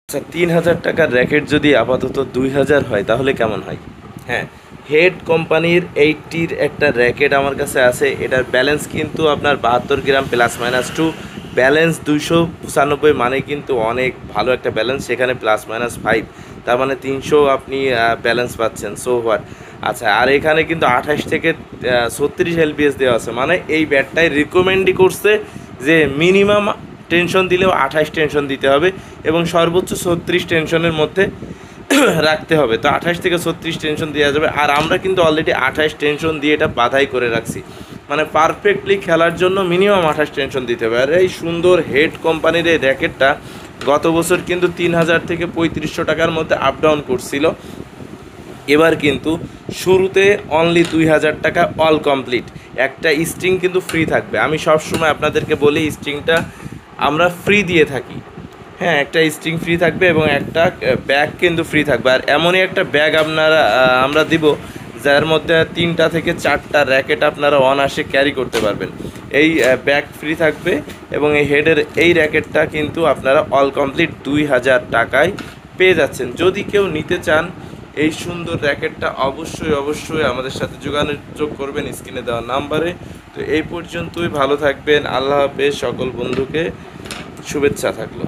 আচ্ছা, ৩,০০০ টাকার র্যাকেট যদি আপাতত ২,০০০ হয় তাহলে কেমন হয়? হ্যাঁ, হেড কোম্পানির 80-র একটা র্যাকেট আমার কাছে আছে। এটার ব্যালেন্স কিন্তু আপনার ৭২ গ্রাম প্লাস মাইনাস 2, ব্যালেন্স ২৯৫ মানে কিন্তু অনেক ভালো একটা ব্যালেন্স। সেখানে প্লাস মাইনাস 5, তার মানে ৩০০ আপনি ব্যালেন্স পাচ্ছেন। So what. আচ্ছা, আর এখানে কিন্তু ২৮ থেকে ৩৬ এলবিএস দেওয়া আছে, মানে এই ব্যাটটাই রিকমেন্ডই করছে যে মিনিমাম টেনশন দিলেও ২৮ টেনশন দিতে হবে এবং সর্বোচ্চ ৩৬ টেনশনের মধ্যে রাখতে হবে। তো ২৮ থেকে ৩৬ টেনশন দেওয়া যাবে। আর আমরা কিন্তু অলরেডি ২৮ টেনশন দিয়ে এটা বাধাই করে রাখছি, মানে পারফেক্টলি খেলার জন্য মিনিমাম ২৮ টেনশন দিতে হবে। আর এই সুন্দর হেড কোম্পানির এই র্যাকেটটা গত বছর কিন্তু ৩,০০০ থেকে ৩৫০০ টাকার মধ্যে আপ ডাউন করছিল। এবার কিন্তু শুরুতে অনলি ২,০০০ টাকা অল কমপ্লিট। একটা স্ট্রিং কিন্তু ফ্রি থাকবে। আমি সবসময় আপনাদেরকে বলি স্ট্রিংটা আমরা ফ্রি দিয়ে থাকি। হ্যাঁ, একটা স্ট্রিং ফ্রি থাকবে এবং একটা ব্যাগ কিন্তু ফ্রি থাকবে। আর এমনই একটা ব্যাগ আমরা দিব যার মধ্যে ৩টা থেকে ৪টা র্যাকেট আপনারা অনায়াসে ক্যারি করতে পারবেন। এই ব্যাগ ফ্রি থাকবে এবং এই হেডের এই র্যাকেটটা কিন্তু আপনারা অল কমপ্লিট ২,০০০ টাকায় পেয়ে যাচ্ছেন। যদি কেউ নিতে চান এই সুন্দর র্যাকেটটা অবশ্যই আমাদের সাথে যোগাযোগ করবেন স্ক্রিনে দেওয়া নাম্বারে। তো এই পর্যন্তই, ভালো থাকবেন। আল্লাহ হাফেজ। সকল বন্ধুকে শুভেচ্ছা থাকলো।